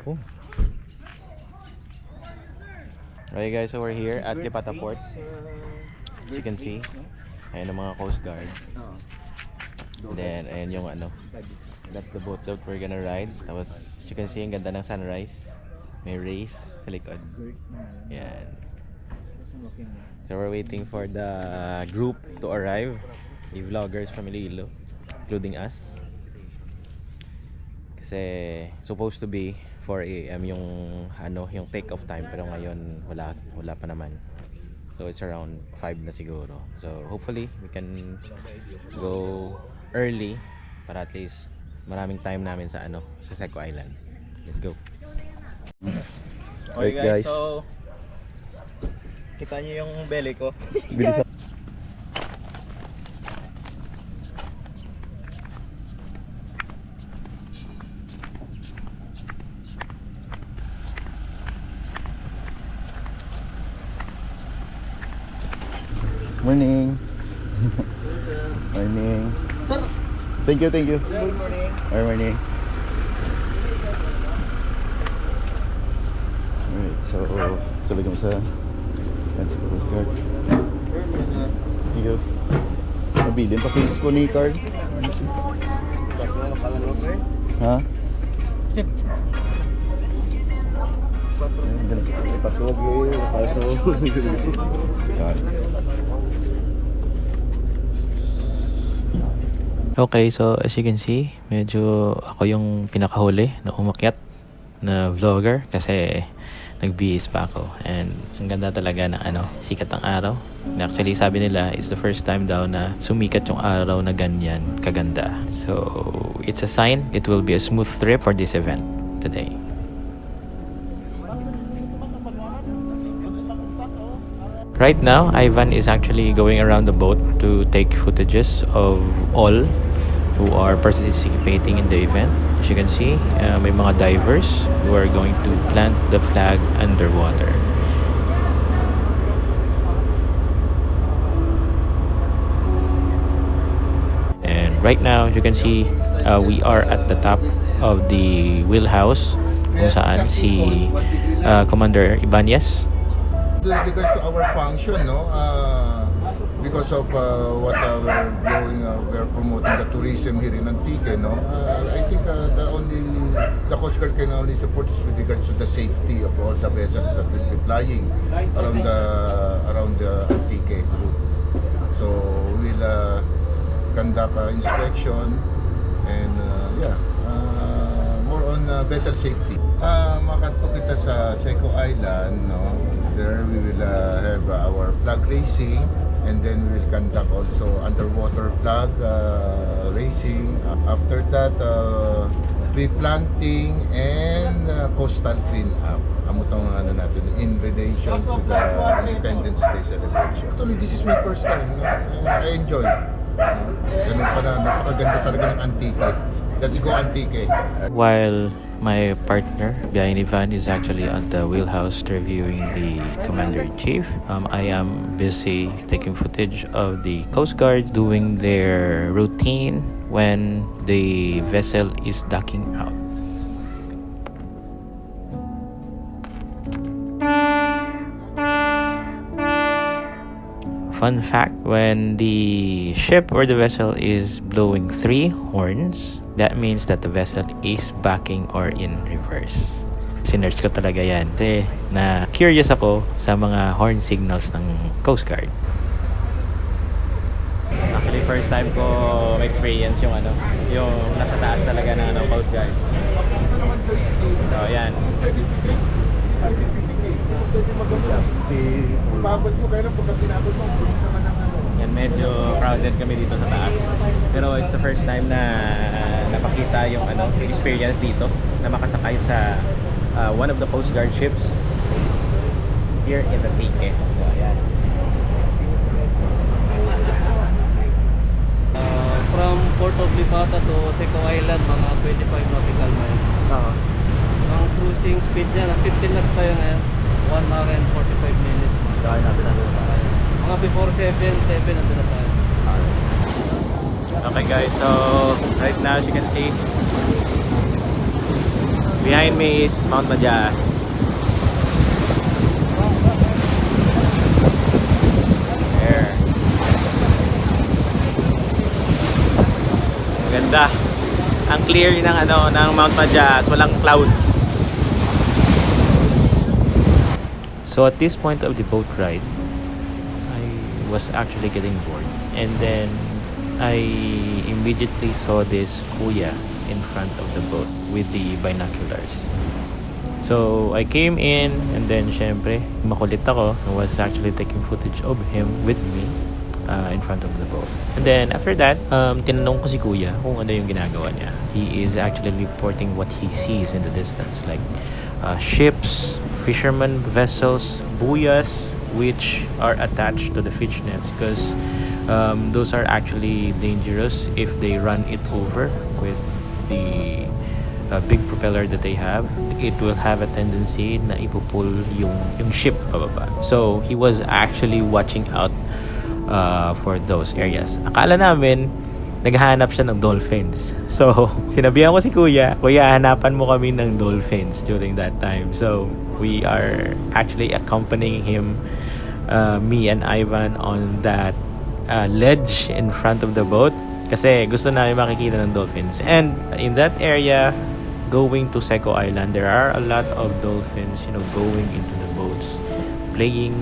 Oh. Okay guys, so we're here at Lipata Port. As you can see, ayan ang mga Coast Guard. Then, ayan yung ano, that's the boat that we're gonna ride. Tapos, as you can see, ang ganda ng sunrise. May rays sa likod. Ayan. So, we're waiting for the group to arrive. The vloggers from Iloilo, including us. Kasi, supposed to be 4 AM yung ano, yung take off time, pero ngayon wala pa naman. So it's around 5 na siguro. So hopefully we can go early para at least maraming time namin sa ano, sa Seco Island. Let's go. Okay guys, so kita niyo yung belly ko. Bilis. Morning. Morning. Sir. Thank you. Good morning. Good morning. Alright, so sabay kami sa Seco Coast Guard. Thank you. Mabilin pa fix po ni card. Ha? Okay, so as you can see, medyo ako yung pinakahuli na umakyat na vlogger kasi nagbihis pa ako, and ang ganda talaga ng ano, sikat ng araw. Actually, sabi nila it's the first time daw na sumikat yung araw na ganyan kaganda. So it's a sign it will be a smooth trip for this event today. Right now, Ivan is actually going around the boat to take footages of all who are participating in the event. As you can see, may mga divers who are going to plant the flag underwater. And right now, as you can see, we are at the top of the wheelhouse kung saan si Commander Ibanez. With regards to our function, no, because of what we're doing, we're promoting the tourism here in Antique, no. I think the Coast Guard can only support us with regards to the safety of all the vessels that will be flying around the Antique group. So we'll conduct inspection and more on vessel safety. Makato kita sa Seco Island, no. There we will have our flag racing, and then we will conduct also underwater flag racing. After that, tree planting and coastal cleanup. Amutong ano natin in relation to the Independence Day celebration. Actually, this is my first time. No? I enjoy. Ganun pala, napakaganda talaga ng Antique. Let's go Antique. While my partner, Ivan, is actually on the wheelhouse reviewing the Commander-in-Chief, I am busy taking footage of the Coast Guard doing their routine when the vessel is docking out. Fun fact, when the ship or the vessel is blowing 3 horns, that means that the vessel is backing or in reverse. Sinearch ko talaga yan kasi na curious ako sa mga horn signals ng Coast Guard. Actually, first time ko experience yung ano, yung nasa taas talaga ng ano, Coast Guard. So, yan. Umabot mo kayo ng pagka pinabot mo, pulis naman ang ano. Yan, medyo crowded kami dito sa taas. Pero it's the first time na napakita yung ano, experience dito na makasakay sa one of the Coast Guard ships here in the Antique. So, ayan. From Port of Lipata to Seco Island, mga 25 nautical miles. Ang cruising speed niya, 15 knots tayo ngayon. 1 hour and 45 minutes. Mga before 7 nandun na tayo. Okay guys, so right now as you can see, Behind me is Mount Madyas. There. Maganda. Ang clear ng ng Mount Madyas, walang clouds. So at this point of the boat ride, I was actually getting bored, and then I immediately saw this kuya in front of the boat with the binoculars. So I came in, and then syempre makulit ako. I was actually taking footage of him with me in front of the boat. And then after that, tinanong ko si kuya kung ano yung ginagawa niya. He is actually reporting what he sees in the distance, like ships, fishermen vessels, buyas, which are attached to the fish nets, because those are actually dangerous if they run it over with the big propeller that they have. It will have a tendency na ipupull yung ship pababa. So he was actually watching out for those areas. Akala namin naghahanap siya ng dolphins. So, sinabihan ko si Kuya, hanapan mo kami ng dolphins during that time. So, we are actually accompanying him, me and Ivan, on that ledge in front of the boat. Kasi gusto namin makikita ng dolphins. And in that area, going to Seco Island, there are a lot of dolphins, going into the boats, playing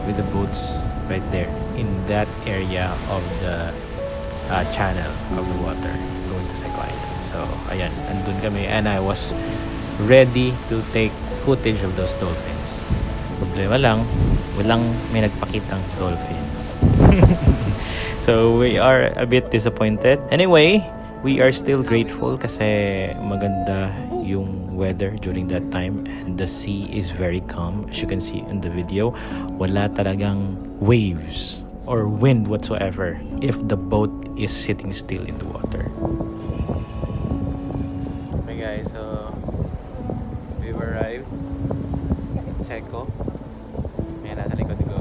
with the boats right there in that area of the channel of the water going to Seco Island. So, ayan, andun kami, and I was ready to take footage of those dolphins. Problema lang, may nagpakitang dolphins. So, we are a bit disappointed. Anyway, we are still grateful kasi maganda yung weather during that time, and the sea is very calm. As you can see in the video, wala talagang waves or wind whatsoever if the boat is sitting still in the water. Okay guys, so we've arrived at Seco. May nasa likod ko.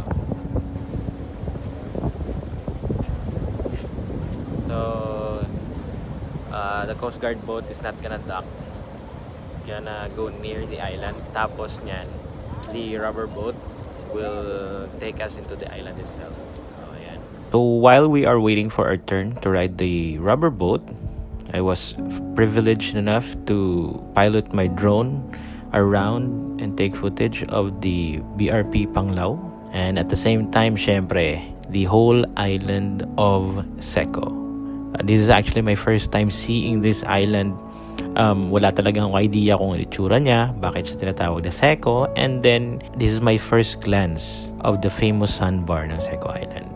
So the Coast Guard boat is not gonna dock. It's gonna go near the island. Tapos nyan, the rubber boat will take us into the island itself. So while we are waiting for our turn to ride the rubber boat, I was privileged enough to pilot my drone around and take footage of the BRP Panglao, and at the same time, syempre, the whole island of Seco. This is actually my first time seeing this island. Wala talagang idea kung itsura niya, bakit siya tinatawag na Seco, and then this is my first glance of the famous sandbar ng Seco Island.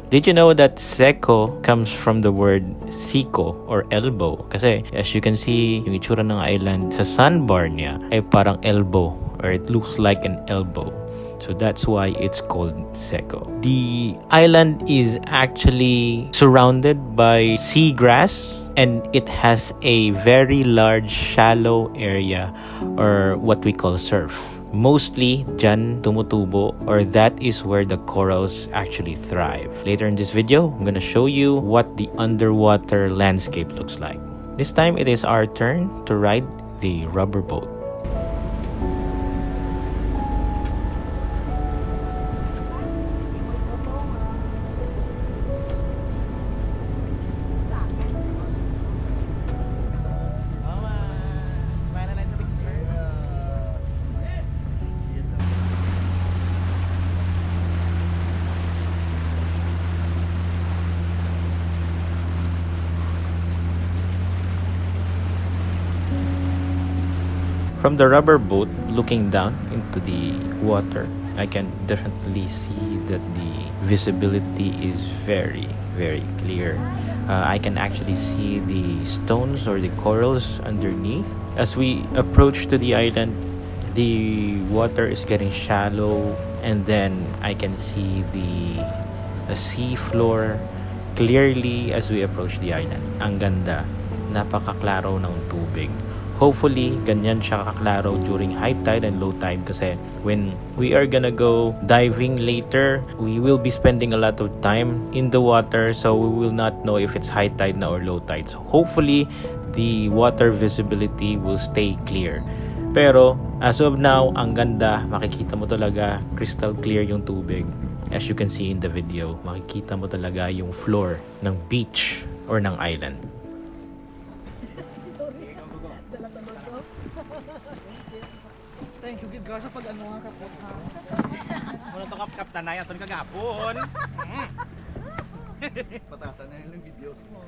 Did you know that Seco comes from the word siko or elbow? Kasi as you can see, yung itsura ng island sa sandbar niya ay parang elbow, or it looks like an elbow. So that's why it's called Seco. The island is actually surrounded by seagrass, and it has a very large shallow area, or what we call surf. Mostly dyan tumutubo, or that is where the corals actually thrive. Later in this video, I'm gonna show you what the underwater landscape looks like. This time it is our turn to ride the rubber boat. From the rubber boat, looking down into the water, I can definitely see that the visibility is very, very clear. I can actually see the stones or the corals underneath. As we approach to the island, the water is getting shallow, and then I can see the sea floor clearly as we approach the island. Ang ganda, napakaklaro ng tubig. Hopefully, ganyan siya kaklaro during high tide and low tide, kasi when we are gonna go diving later, we will be spending a lot of time in the water, so we will not know if it's high tide na or low tide. So hopefully, the water visibility will stay clear. Pero as of now, ang ganda, makikita mo talaga crystal clear yung tubig. As you can see in the video, makikita mo talaga yung floor ng beach or ng island. Thank you, Gid. Sa pag-ano nga kapot ha. Muna to kap tanay aton kagapon. Patasan na yung videos mo.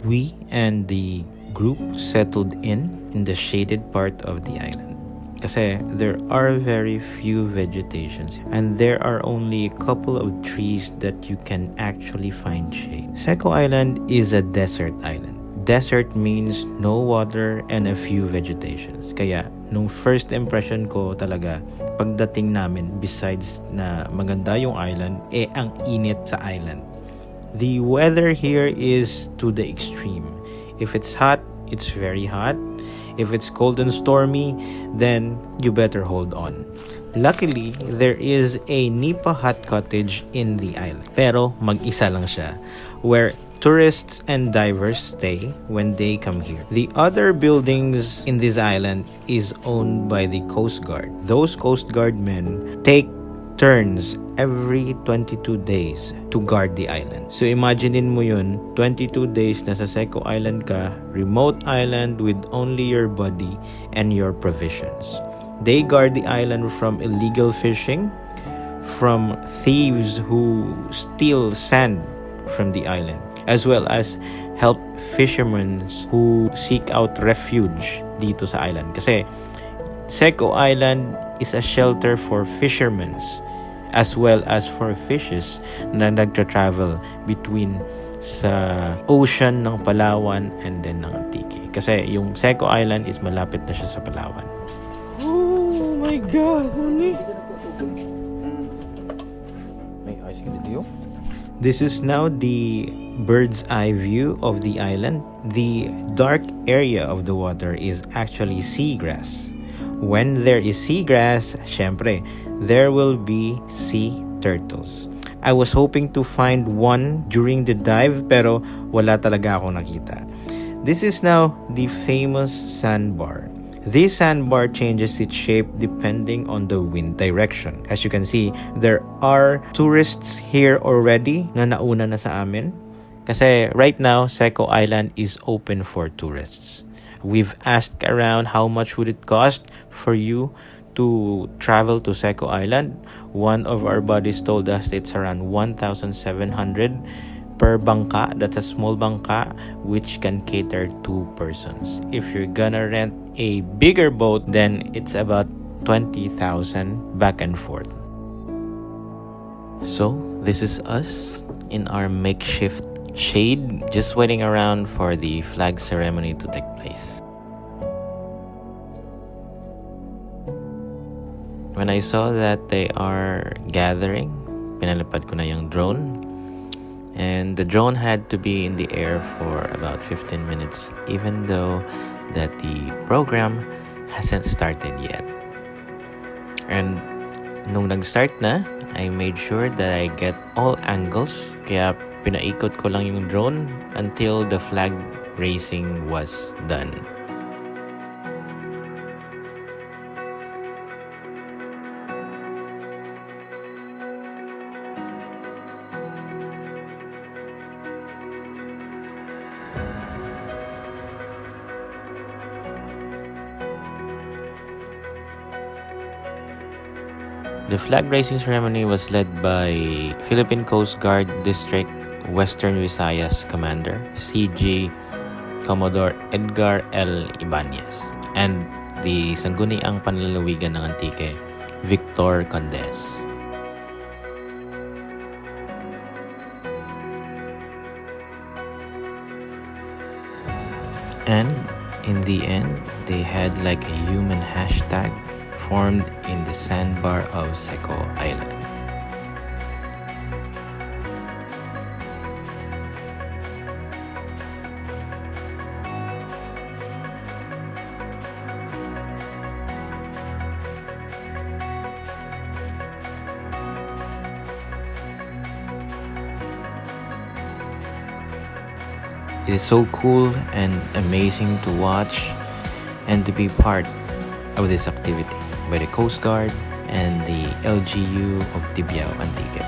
We and the group settled in the shaded part of the island. Kasi there are very few vegetations and there are only a couple of trees that you can actually find shade. Seco Island is a desert island. Desert means no water and a few vegetations. Kaya, nung first impression ko talaga, pagdating namin, besides na maganda yung island, ang init sa island. The weather here is to the extreme. If it's hot, it's very hot. If it's cold and stormy, then you better hold on. Luckily, there is a Nipa hut cottage in the island. Pero mag-isa lang siya, where tourists and divers stay when they come here. The other buildings in this island is owned by the Coast Guard. Those Coast Guard men take turns every 22 days to guard the island. So imaginein mo yun, 22 days na sa Seco Island ka, remote island with only your body and your provisions. They guard the island from illegal fishing, from thieves who steal sand from the island, as well as help fishermen who seek out refuge dito sa island. Kasi Seco Island is a shelter for fishermen as well as for fishes na nagtra-travel between sa ocean ng Palawan and then ng Antique. Kasi yung Seco Island is malapit na siya sa Palawan. Oh my God! May ice video? This is now the bird's eye view of the island. The dark area of the water is actually seagrass. When there is seagrass, syempre, there will be sea turtles. I was hoping to find one during the dive pero wala talaga akong nakita. This is now the famous sandbar. This sandbar changes its shape depending on the wind direction. As you can see, there are tourists here already na nauna na sa amin. Kasi right now, Seco Island is open for tourists. We've asked around how much would it cost for you to travel to Seco Island. One of our buddies told us it's around 1,700 per bangka. That's a small bangka which can cater 2 persons. If you're gonna rent a bigger boat, then it's about 20,000 back and forth. So, this is us in our makeshift shade, just waiting around for the flag ceremony to take place. When I saw that they are gathering, pinalipad ko na yung drone. And the drone had to be in the air for about 15 minutes, even though that the program hasn't started yet. And nung nag-start na, I made sure that I get all angles, kaya pinaikot ko lang yung drone until the flag raising was done. The flag raising ceremony was led by Philippine Coast Guard District Western Visayas Commander CG Commodore Edgar L. Ibanez and the Sangguniang Panlalawigan ng Antique Victor Condes. And in the end, they had like a human hashtag formed in the sandbar of Seco Island. It is so cool and amazing to watch and to be part of this activity by the Coast Guard and the LGU of Tibiao Antique.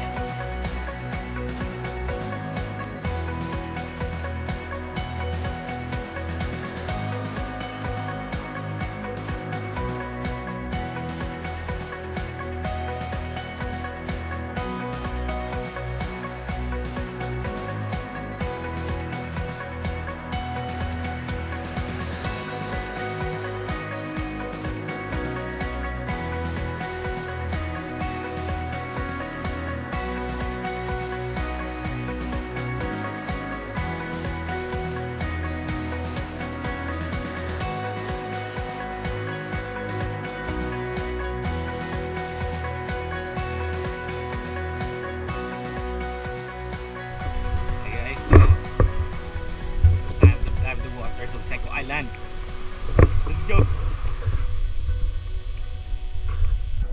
Hey guys, time to grab the waters of Seco Island. Let's go!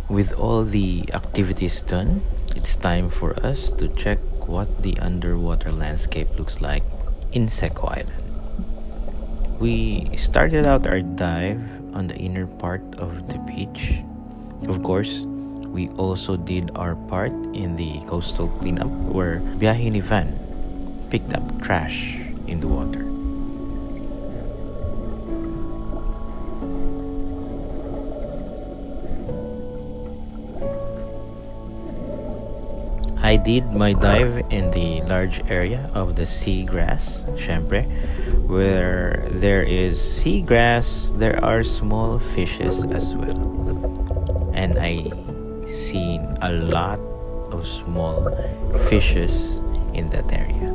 With all the activities done, it's time for us to check what the underwater landscape looks like in Seco Island. We started out our dive on the inner part of the beach. Of course, we also did our part in the coastal cleanup where Biyahe ni Van picked up trash in the water. I did my dive in the large area of the seagrass, syempre. Where there is seagrass, there are small fishes as well. And I seen a lot of small fishes in that area.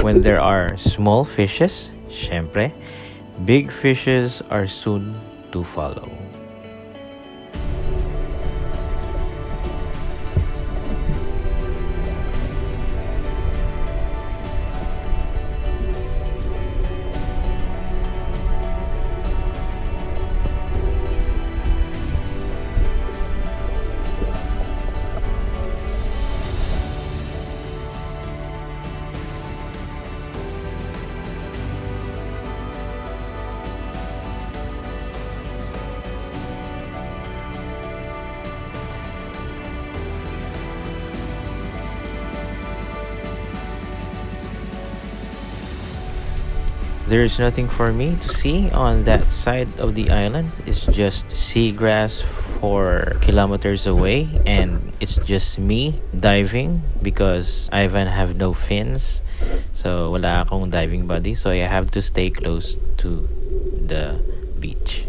When there are small fishes, syempre, big fishes are soon to follow. There's nothing for me to see on that side of the island. It's just seagrass for kilometers away, and it's just me diving because Ivan have no fins. So wala akong diving buddy, so I have to stay close to the beach.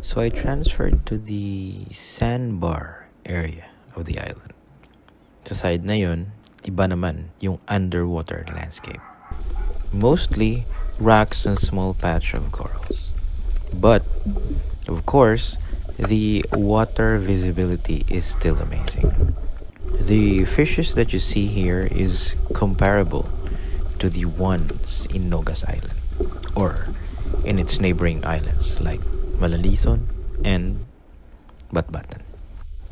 So I transferred to the sandbar area of the island. Sa side na yun, iba naman yung underwater landscape. Mostly rocks and small patch of corals. But, of course, the water visibility is still amazing. The fishes that you see here is comparable to the ones in Nogas Island or in its neighboring islands like Malalison and Batbatan.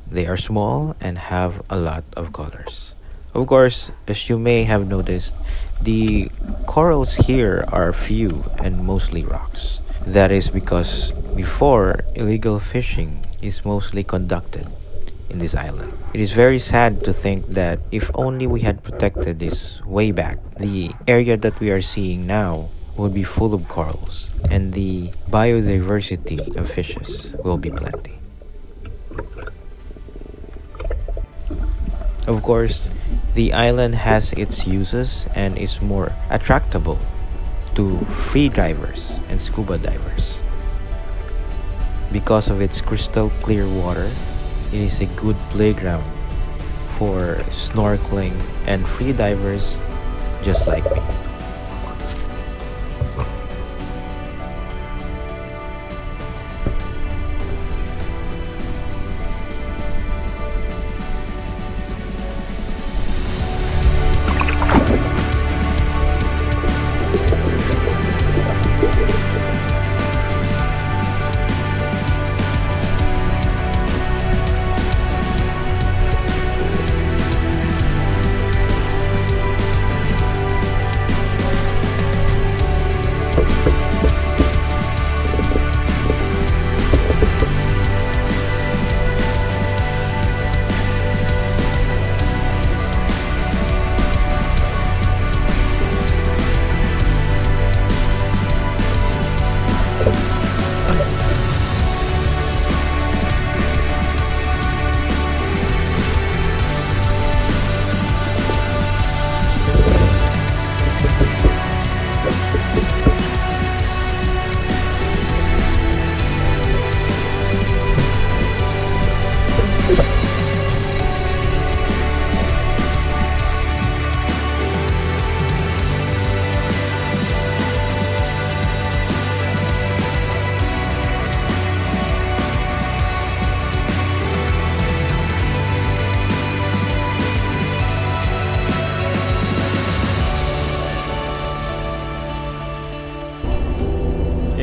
They are small and have a lot of colors. Of course, as you may have noticed, the corals here are few and mostly rocks. That is because before, illegal fishing is mostly conducted in this island. It is very sad to think that if only we had protected this way back, the area that we are seeing now would be full of corals and the biodiversity of fishes will be plenty. Of course, the island has its uses and is more attractable to free divers and scuba divers. Because of its crystal clear water, it is a good playground for snorkeling and free divers just like me.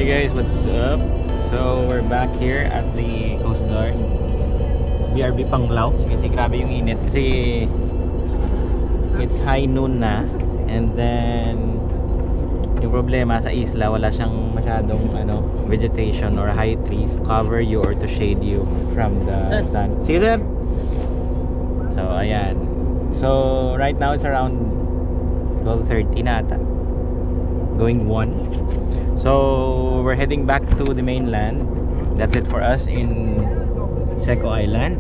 Hey guys, what's up? So we're back here at the Coast Guard BRB Panglao. Kasi grabe yung init kasi it's high noon na, and then yung problema sa isla, wala siyang masyadong vegetation or high trees cover you or to shade you from the sun. Sige sir. So ayan. So right now it's around 12:30 na ata, going 1. So we're heading back to the mainland. That's it for us in Seco Island.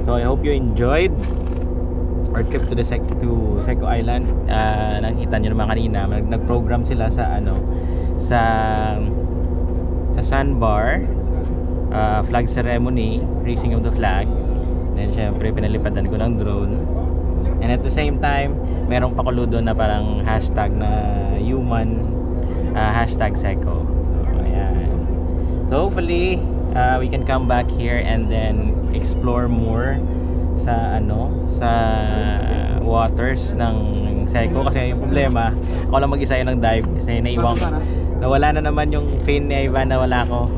So I hope you enjoyed our trip to the Seco Island. Nakita nyo naman kanina, nag-program sila sa sa sandbar, flag ceremony, raising of the flag. Then syempre pinalipadan ko ng drone. And at the same time, merong pakulo doon na parang hashtag na human, hashtag Seco. So ayan. So hopefully we can come back here and then explore more sa sa waters ng Seco. Kasi yung problema, ako lang mag-isa yun ng dive kasi naiwan ko, nawala na naman yung fin ni Ivan, nawala ko.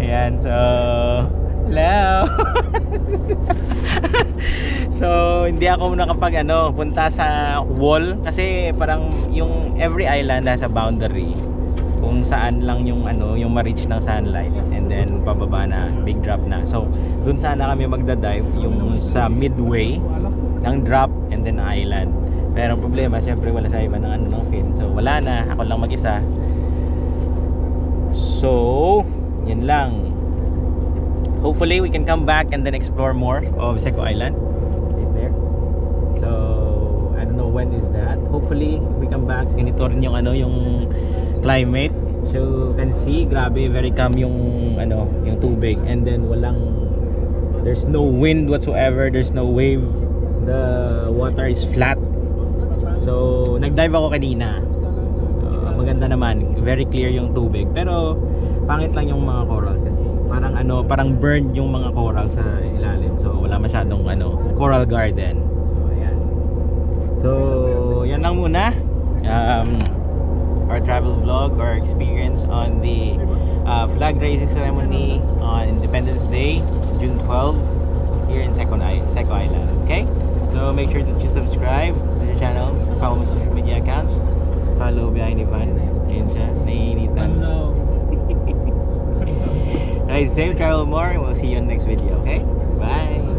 Ayan, so hello. So hindi ako nakapag punta sa wall kasi parang yung every island has a boundary kung saan lang yung yung ma-reach ng sunlight, and then pababa na, big drop na. So dun sana kami magda-dive yung sa midway ng drop and then island. Pero ang problema, syempre wala sa iba ng ng fin. So wala na, ako lang mag-isa. So yun lang. Hopefully we can come back and then explore more of Seco Island. Right there. So I don't know when is that. Hopefully we come back, ganito rin yung yung climate. So you can see, grabe, very calm yung yung tubig, and then there's no wind whatsoever, there's no wave, the water is flat. So nag-dive ako kanina, maganda naman, very clear yung tubig, pero pangit lang yung mga corals kasi parang burned yung mga coral sa ilalim, so wala masyadong coral garden. So ayan, so yan lang muna our travel vlog, our experience on the flag raising ceremony on Independence Day, June 12, here in Seco Island. Okay, so make sure that you subscribe to the channel, follow my social media accounts, follow behind Ivan. Ayun siya, naiinitan. Guys, same travel more, and we'll see you in the next video. Okay, bye.